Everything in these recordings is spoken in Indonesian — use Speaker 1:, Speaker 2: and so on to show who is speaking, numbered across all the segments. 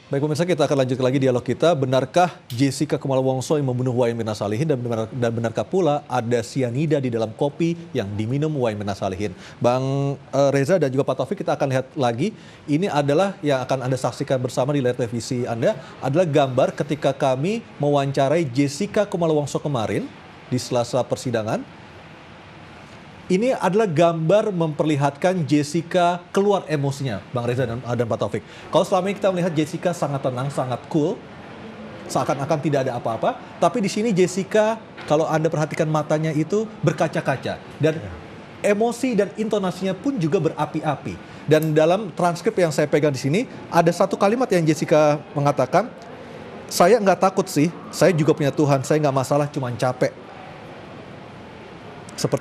Speaker 1: Baik pemirsa, kita akan lanjut lagi dialog kita. Benarkah Jessica Kumala Wongso yang membunuh Wayan Mirna Salihin dan benarkah pula ada sianida di dalam kopi yang diminum Wayan Mirna Salihin? Bang Reza dan juga Pak Taufik, kita akan lihat lagi. Ini adalah yang akan Anda saksikan bersama di layar televisi Anda adalah gambar ketika kami mewawancarai Jessica Kumala Wongso kemarin di sela-sela persidangan. Ini adalah gambar memperlihatkan Jessica keluar emosinya, Bang Reza dan Pak Taufik. Kalau selama ini kita melihat Jessica sangat tenang, sangat cool, seakan-akan tidak ada apa-apa. Tapi di sini Jessica, kalau Anda perhatikan matanya itu berkaca-kaca. Dan emosi dan intonasinya pun juga berapi-api. Dan dalam transkrip yang saya pegang di sini, ada satu kalimat yang Jessica mengatakan, saya nggak takut sih, saya juga punya Tuhan, saya nggak masalah, cuma capek.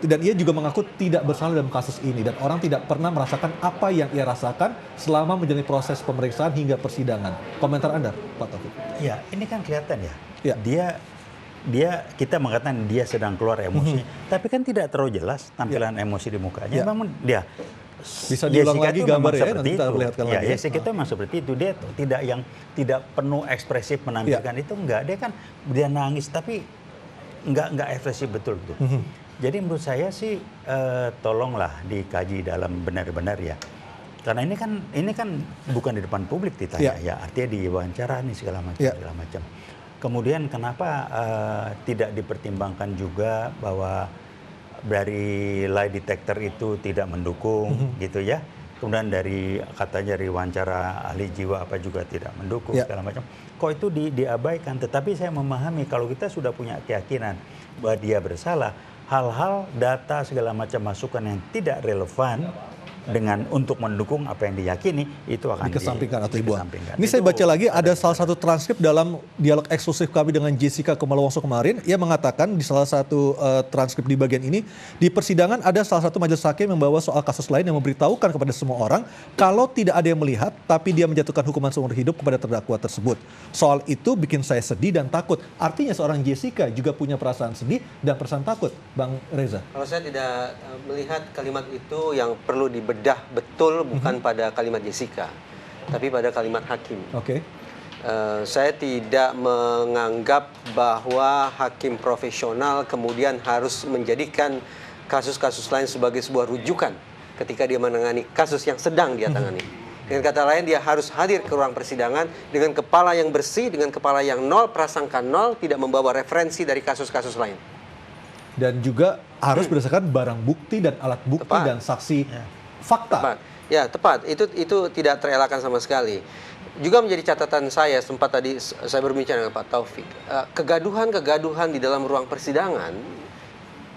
Speaker 1: Dan ia juga mengaku tidak bersalah dalam kasus ini dan orang tidak pernah merasakan apa yang ia rasakan selama menjalani proses pemeriksaan hingga persidangan. Komentar Anda, Pak Taufik?
Speaker 2: Ya, ini kan kelihatan ya. Dia kita mengatakan dia sedang keluar emosi, tapi kan tidak terlalu jelas tampilan emosi di mukanya. Memang dia
Speaker 1: bisa diulang lagi gambar ya, nanti kita perlihatkan lagi.
Speaker 2: Jessica itu memang seperti itu. Dia tidak penuh ekspresif menampilkan itu, enggak. Dia nangis tapi enggak ekspresif betul. Jadi menurut saya sih tolonglah dikaji dalam benar-benar ya. Karena ini kan bukan di depan publik ditanya ya, artinya diwawancara nih segala macam. Kemudian kenapa tidak dipertimbangkan juga bahwa dari lie detector itu tidak mendukung gitu ya. Kemudian katanya dari wawancara ahli jiwa apa juga tidak mendukung segala macam. Kok itu diabaikan? Tetapi saya memahami kalau kita sudah punya keyakinan bahwa dia bersalah, hal-hal data segala macam masukan yang tidak relevan untuk mendukung apa yang diyakini itu akan
Speaker 1: dikesampingkan atau dibuang. Ini saya baca lagi ada salah satu transkrip dalam dialog eksklusif kami dengan Jessica Kumala Wongso kemarin. Ia mengatakan di salah satu transkrip di bagian ini, di persidangan ada salah satu majelis hakim membawa soal kasus lain yang memberitahukan kepada semua orang kalau tidak ada yang melihat tapi dia menjatuhkan hukuman seumur hidup kepada terdakwa tersebut. Soal itu bikin saya sedih dan takut. Artinya seorang Jessica juga punya perasaan sedih dan perasaan takut, Bang Reza.
Speaker 3: Kalau saya tidak melihat kalimat itu yang perlu dibedah betul bukan pada kalimat Jessica, tapi pada kalimat hakim. Saya tidak menganggap bahwa hakim profesional kemudian harus menjadikan kasus-kasus lain sebagai sebuah rujukan ketika dia menangani kasus yang sedang dia tangani. Dengan kata lain, dia harus hadir ke ruang persidangan dengan kepala yang bersih, dengan kepala yang nol, prasangka nol, tidak membawa referensi dari kasus-kasus lain.
Speaker 1: Dan juga harus berdasarkan barang bukti dan alat bukti dan saksi fakta.
Speaker 3: Tepat. Ya, tepat. Itu tidak terelakkan sama sekali. Juga menjadi catatan saya, sempat tadi saya berbicara dengan Pak Taufik. Kegaduhan-kegaduhan di dalam ruang persidangan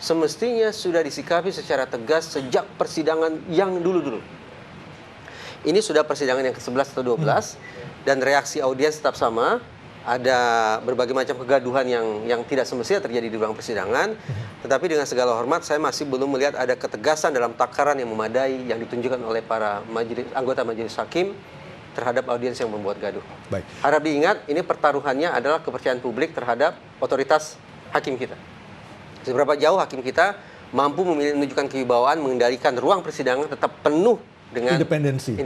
Speaker 3: semestinya sudah disikapi secara tegas sejak persidangan yang dulu-dulu. Ini sudah persidangan yang ke-11 atau 12 dan reaksi audiens tetap sama. Ada berbagai macam kegaduhan yang tidak semestinya terjadi di ruang persidangan. Tetapi dengan segala hormat, saya masih belum melihat ada ketegasan dalam takaran yang memadai yang ditunjukkan oleh para anggota majelis hakim terhadap audiens yang membuat gaduh.
Speaker 1: Baik.
Speaker 3: Harap diingat, ini pertaruhannya adalah kepercayaan publik terhadap otoritas hakim kita. Seberapa jauh hakim kita mampu menunjukkan kewibawaan, mengendalikan ruang persidangan tetap penuh dengan independensi.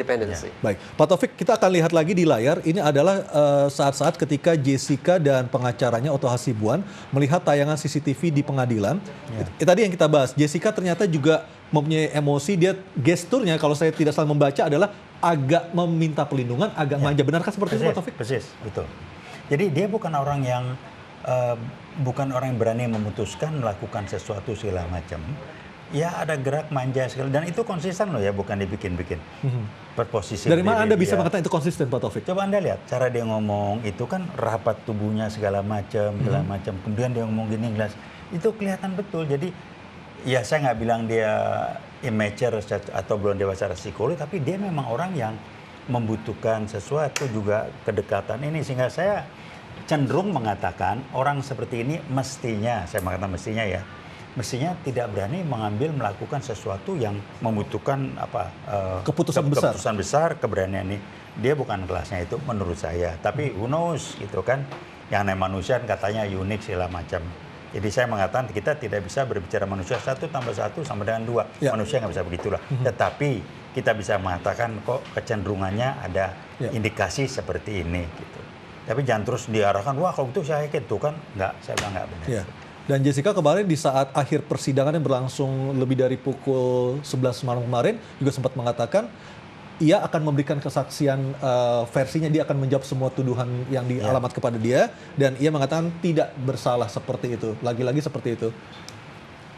Speaker 1: Baik, Pak Taufik, kita akan lihat lagi di layar. Ini adalah saat-saat ketika Jessica dan pengacaranya Otto Hasibuan melihat tayangan CCTV di pengadilan. Tadi yang kita bahas, Jessica ternyata juga mempunyai emosi. Dia gesturnya, kalau saya tidak salah membaca, adalah agak meminta perlindungan, agak manja. Benarkah seperti itu, Pak Taufik?
Speaker 2: Persis, betul. Jadi dia bukan orang yang berani memutuskan melakukan sesuatu segala macam. Ya ada gerak manja sekali dan itu konsisten loh ya, bukan dibikin-bikin. Berposisi.
Speaker 1: Dari mana Anda bisa mengatakan itu konsisten, Pak Taufik?
Speaker 2: Coba Anda lihat cara dia ngomong itu kan rapat tubuhnya segala macam. Kemudian dia ngomong gini jelas. Itu kelihatan betul. Jadi ya saya nggak bilang dia immature atau belum dewasa secara psikologi, tapi dia memang orang yang membutuhkan sesuatu juga kedekatan ini, sehingga saya cenderung mengatakan orang seperti ini mestinya, saya mengatakan mestinya tidak berani melakukan sesuatu yang membutuhkan keputusan besar, keberanian ini. Dia bukan kelasnya itu menurut saya. Tapi who knows gitu kan. Yang namanya manusia katanya unik segala macam. Jadi saya mengatakan kita tidak bisa berbicara manusia 1 tambah 1 sama dengan 2. Manusia nggak bisa begitulah. Tetapi kita bisa mengatakan kok kecenderungannya ada indikasi seperti ini gitu. Tapi jangan terus diarahkan, wah kalau gitu saya yakin tuh kan, nggak, saya bilang nggak benar.
Speaker 1: Ya. Dan Jessica kemarin di saat akhir persidangan yang berlangsung lebih dari pukul 11 malam kemarin juga sempat mengatakan ia akan memberikan kesaksian versinya, dia akan menjawab semua tuduhan yang dialamat kepada dia, dan ia mengatakan tidak bersalah seperti itu, lagi-lagi seperti itu.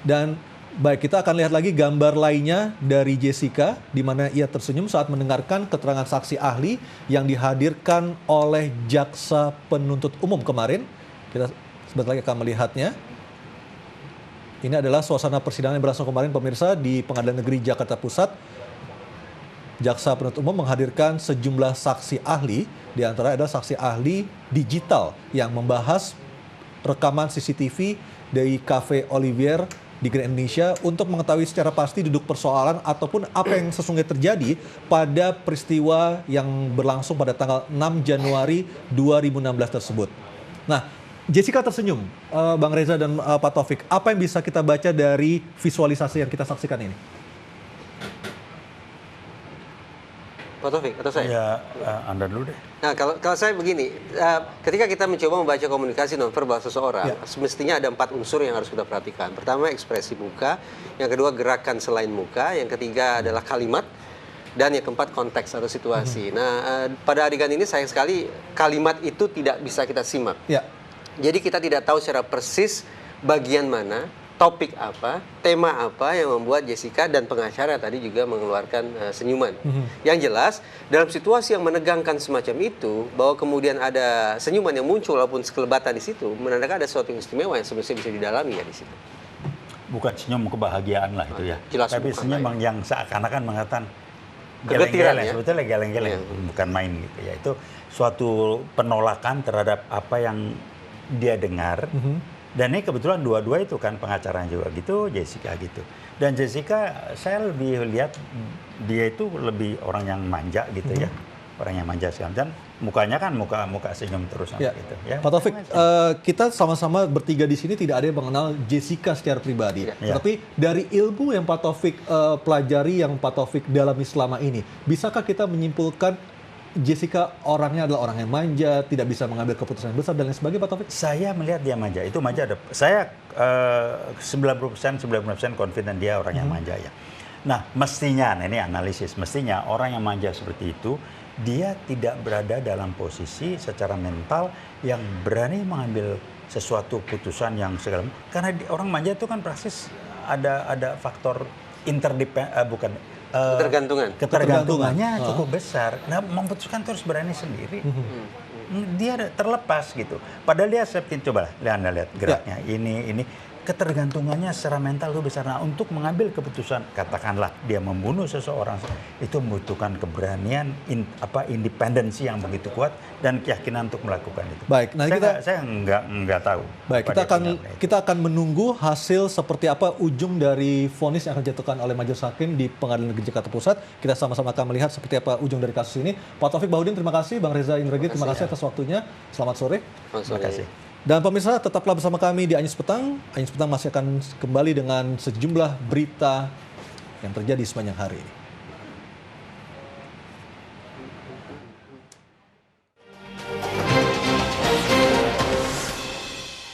Speaker 1: Dan baik, kita akan lihat lagi gambar lainnya dari Jessica di mana ia tersenyum saat mendengarkan keterangan saksi ahli yang dihadirkan oleh jaksa penuntut umum kemarin. Kita sebentar lagi akan melihatnya. Ini adalah suasana persidangan yang berlangsung kemarin pemirsa di Pengadilan Negeri Jakarta Pusat. Jaksa penuntut umum menghadirkan sejumlah saksi ahli, di antara adalah saksi ahli digital yang membahas rekaman CCTV dari Cafe Olivier di Grand Indonesia untuk mengetahui secara pasti duduk persoalan ataupun apa yang sesungguhnya terjadi pada peristiwa yang berlangsung pada tanggal 6 Januari 2016 tersebut. Nah, Jessica tersenyum, Bang Reza dan Pak Taufik. Apa yang bisa kita baca dari visualisasi yang kita saksikan ini?
Speaker 3: Pak Taufik atau saya?
Speaker 2: Ya, Anda dulu deh.
Speaker 3: Nah, kalau saya begini, ketika kita mencoba membaca komunikasi nonverbal seseorang, semestinya ada 4 unsur yang harus kita perhatikan. Pertama, ekspresi muka. Yang kedua, gerakan selain muka. Yang ketiga adalah kalimat. Dan yang keempat, konteks atau situasi. Nah, pada adegan ini sayang sekali kalimat itu tidak bisa kita simak.
Speaker 1: Ya.
Speaker 3: Jadi kita tidak tahu secara persis bagian mana, topik apa, tema apa yang membuat Jessica dan pengacara tadi juga mengeluarkan senyuman. Yang jelas, dalam situasi yang menegangkan semacam itu, bahwa kemudian ada senyuman yang muncul walaupun sekelebatan di situ, menandakan ada sesuatu yang istimewa yang sebenarnya bisa didalami ya di situ.
Speaker 2: Bukan senyum kebahagiaan lah itu ya.
Speaker 3: Jelas
Speaker 2: tapi
Speaker 3: bukan
Speaker 2: senyum
Speaker 3: lain.
Speaker 2: yang seakan-akan mengatakan
Speaker 3: Kegetiran,
Speaker 2: geleng-geleng,
Speaker 3: ya?
Speaker 2: sebetulnya geleng-geleng, bukan main gitu ya. Itu suatu penolakan terhadap apa yang dia dengar. Dan ini kebetulan dua-dua itu kan pengacara juga gitu, Jessica gitu. Dan Jessica saya lebih lihat dia itu lebih orang yang manja gitu ya. Orang yang manja sekali. Dan mukanya kan muka senyum terus gitu ya.
Speaker 1: Pak Taufik, kita sama-sama bertiga di sini tidak ada yang mengenal Jessica secara pribadi. Tapi dari ilmu yang Pak Taufik pelajari, yang Pak Taufik dalami selama ini, bisakah kita menyimpulkan Jessica orangnya adalah orang yang manja, tidak bisa mengambil keputusan yang besar dan lain sebagainya, Pak Taufik?
Speaker 2: Saya melihat dia manja. Itu manja. Saya 90% confident dia orang yang manja ya. Nah, mestinya, ini analisis, mestinya orang yang manja seperti itu, dia tidak berada dalam posisi secara mental yang berani mengambil sesuatu putusan yang segala. Karena orang manja itu kan praktis ada faktor ketergantungannya cukup besar. Nah, memutuskan terus berani sendiri. Dia terlepas gitu. Padahal dia coba Anda lihat geraknya. Ini ketergantungannya secara mental itu besar. Nah, untuk mengambil keputusan, katakanlah dia membunuh seseorang, itu membutuhkan keberanian, independensi yang begitu kuat dan keyakinan untuk melakukan itu.
Speaker 1: Baik, nanti
Speaker 2: saya nggak tahu.
Speaker 1: Baik, kita akan menunggu hasil seperti apa ujung dari vonis yang akan dijatuhkan oleh majelis hakim di Pengadilan Negeri Jakarta Pusat. Kita sama-sama akan melihat seperti apa ujung dari kasus ini. Pak Taufik Baudin, terima kasih. Bang Reza Indragiri, terima kasih atas waktunya. Selamat sore.
Speaker 2: Terima kasih.
Speaker 1: Dan pemirsa, tetaplah bersama kami di Anyus Petang. Anyus Petang masih akan kembali dengan sejumlah berita yang terjadi sepanjang hari ini.